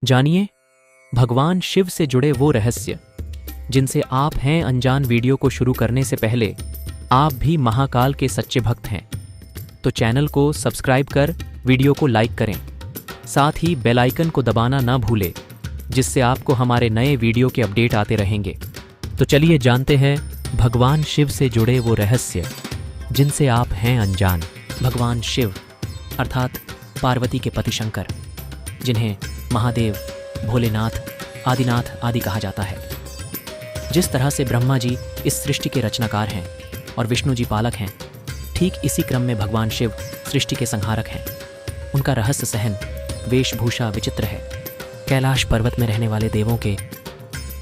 जानिए भगवान शिव से जुड़े वो रहस्य जिनसे आप हैं अनजान। वीडियो को शुरू करने से पहले आप भी महाकाल के सच्चे भक्त हैं तो चैनल को सब्सक्राइब कर वीडियो को लाइक करें, साथ ही बेल आइकन को दबाना ना भूलें जिससे आपको हमारे नए वीडियो के अपडेट आते रहेंगे। तो चलिए जानते हैं भगवान शिव से जुड़े वो रहस्य जिनसे आप हैं अनजान। भगवान शिव अर्थात पार्वती के पति शंकर, जिन्हें महादेव, भोलेनाथ, आदिनाथ आदि कहा जाता है। जिस तरह से ब्रह्मा जी इस सृष्टि के रचनाकार हैं और विष्णु जी पालक हैं, ठीक इसी क्रम में भगवान शिव सृष्टि के संहारक हैं। उनका रहस्य सहन, वेशभूषा विचित्र है। कैलाश पर्वत में रहने वाले देवों के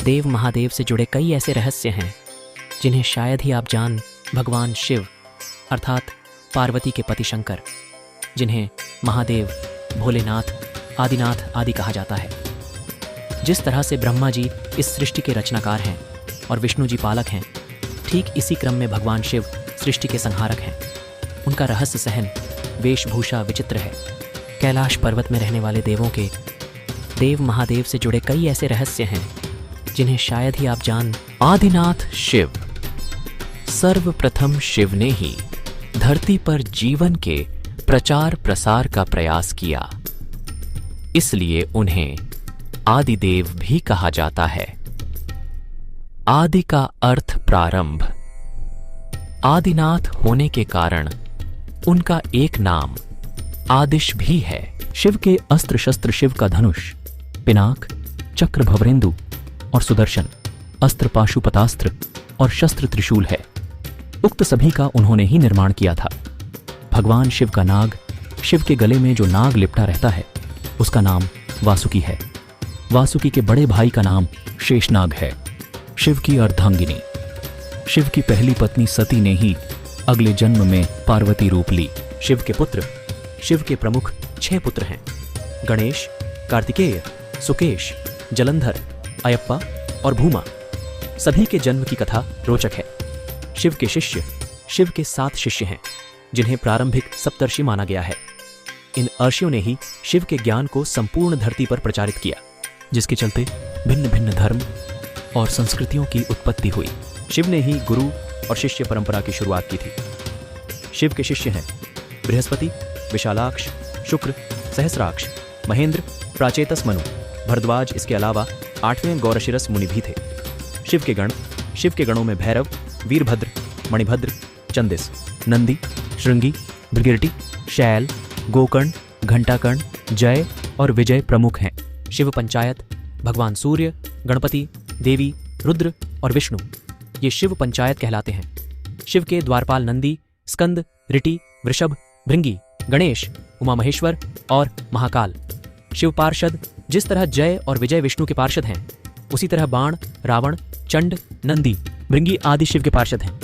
देव महादेव से जुड़े कई ऐसे रहस्य हैं जिन्हें शायद ही आप जान। भगवान शिव अर्थात पार्वती के पति शंकर, जिन्हें महादेव, भोलेनाथ, आदिनाथ आदि कहा जाता है। जिस तरह से ब्रह्मा जी इस सृष्टि के रचनाकार हैं और विष्णु जी पालक हैं, ठीक इसी क्रम में भगवान शिव सृष्टि के संहारक हैं। उनका रहस्य सहन, वेशभूषा विचित्र है। कैलाश पर्वत में रहने वाले देवों के देव महादेव से जुड़े कई ऐसे रहस्य हैं जिन्हें शायद ही आप जान। आदिनाथ शिव, सर्वप्रथम शिव ने ही धरती पर जीवन के प्रचार प्रसार का प्रयास किया, इसलिए उन्हें आदिदेव भी कहा जाता है। आदि का अर्थ प्रारंभ। आदिनाथ होने के कारण उनका एक नाम आदिश भी है। शिव के अस्त्र शस्त्र शिव का धनुष, पिनाक, चक्र भवरेंदु और सुदर्शन, अस्त्र पाशुपतास्त्र और शस्त्र त्रिशूल है। उक्त सभी का उन्होंने ही निर्माण किया था। भगवान शिव का नाग, शिव के गले में जो नाग लिपटा रहता है उसका नाम वासुकी है। वासुकी के बड़े भाई का नाम शेषनाग है। शिव की अर्धांगिनी, शिव की पहली पत्नी सती ने ही अगले जन्म में पार्वती रूप ली। शिव के पुत्र, शिव के प्रमुख 6 पुत्र हैं: गणेश, कार्तिकेय, सुकेश, जलंधर, अयप्पा और भूमा। सभी के जन्म की कथा रोचक है। शिव के शिष्य, शिव के 7 शिष्य हैं जिन्हें प्रारंभिक सप्तर्षि माना गया है। इन अर्षियों ने ही शिव के ज्ञान को संपूर्ण धरती पर प्रचारित किया, जिसके चलते भिन्न भिन्न धर्म और संस्कृतियों की उत्पत्ति हुई। शिव ने ही गुरु और शिष्य परंपरा की शुरुआत की थी। शिव के शिष्य हैं बृहस्पति, विशालाक्ष, शुक्र, सहस्राक्ष, महेंद्र, प्राचेतस मनु, भरद्वाज। इसके अलावा 8वें गौरशिरस मुनि भी थे। शिव के गणों में भैरव, वीरभद्र, मणिभद्र, चंदिस, नंदी, श्रृंगी, भृगिरटी, शैल, गोकर्ण, घंटाकर्ण, जय और विजय प्रमुख हैं। शिव पंचायत भगवान सूर्य, गणपति, देवी, रुद्र और विष्णु, ये शिव पंचायत कहलाते हैं। शिव के द्वारपाल नंदी, स्कंद, ऋटि, वृषभ, भृंगी, गणेश, उमा महेश्वर और महाकाल। शिव पार्षद, जिस तरह जय और विजय विष्णु के पार्षद हैं, उसी तरह बाण, रावण, चंड, नंदी, भृंगी आदि शिव के पार्षद हैं।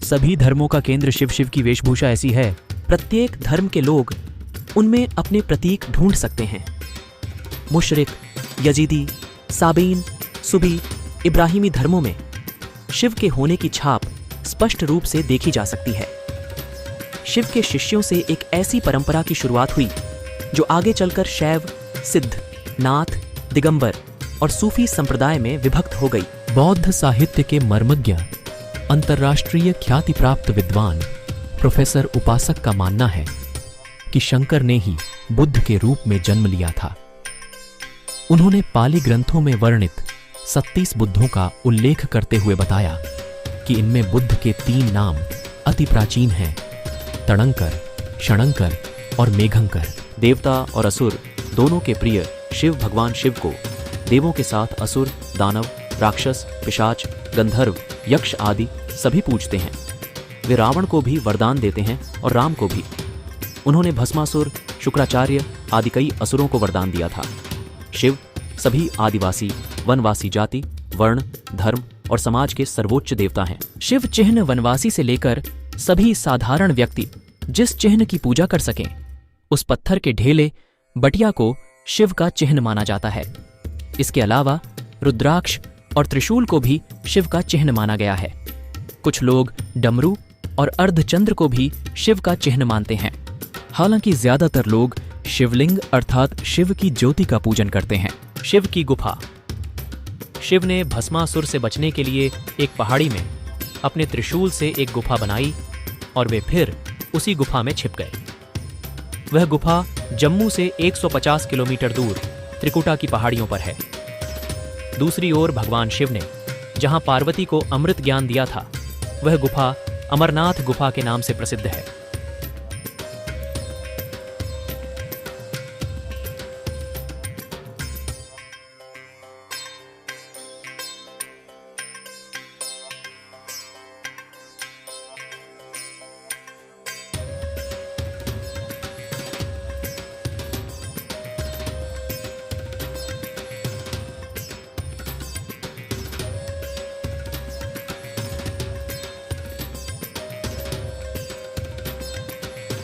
सभी धर्मों का केंद्र शिव। शिव की वेशभूषा ऐसी है, प्रत्येक धर्म के लोग उनमें अपने प्रतीक ढूंढ सकते हैं। मुशरिक, यजीदी, साबीन, सुबी, इब्राहिमी धर्मों में शिव के होने की छाप स्पष्ट रूप से देखी जा सकती है। शिव के शिष्यों से एक ऐसी परंपरा की शुरुआत हुई जो आगे चलकर शैव, सिद्ध, नाथ, दिगंबर और सूफी संप्रदाय में विभक्त हो गई। बौद्ध साहित्य के मर्मज्ञ, अंतर्राष्ट्रीय ख्याति प्राप्त विद्वान प्रोफेसर उपासक का मानना है कि शंकर ने ही बुद्ध के रूप में जन्म लिया था। उन्होंने पाली ग्रंथों में वर्णित 37 बुद्धों का उल्लेख करते हुए बताया कि इनमें बुद्ध के 3 नाम अति प्राचीन हैं: तणंकर, क्षणंकर और मेघंकर। देवता और असुर दोनों के प्रिय शिव भगवान शिव को देवों के साथ असुर, दानव, राक्षस, पिशाच, गंधर्व, यक्ष आदि सभी पूजते हैं। वे रावण को भी वरदान देते हैं और राम को भी। उन्होंने भस्मासुर, शुक्राचार्य आदि कई असुरों को वरदान दिया था। शिव सभी आदिवासी, वनवासी जाति, वर्ण, धर्म और समाज के सर्वोच्च देवता हैं। शिव चिन्ह वनवासी से लेकर सभी साधारण व्यक्ति जिस चिन्ह की पूजा कर सकें, उस पत्थर के ढेले बटिया को शिव का चिन्ह माना जाता है। इसके अलावा रुद्राक्ष और त्रिशूल को भी शिव का चिन्ह माना गया है। कुछ लोग डमरू और अर्धचंद्र को भी शिव का चिन्ह मानते हैं। हालांकि ज्यादातर लोग शिवलिंग अर्थात शिव की ज्योति का पूजन करते हैं। शिव की गुफा। शिव ने भस्मासुर से बचने के लिए एक पहाड़ी में अपने त्रिशूल से एक गुफा बनाई और वे फिर उसी गुफा में छिप गए। वह गुफा जम्मू से 150 किलोमीटर दूर त्रिकुटा की पहाड़ियों पर है। दूसरी ओर भगवान शिव ने जहां पार्वती को अमृत ज्ञान दिया था, वह गुफा अमरनाथ गुफा के नाम से प्रसिद्ध है।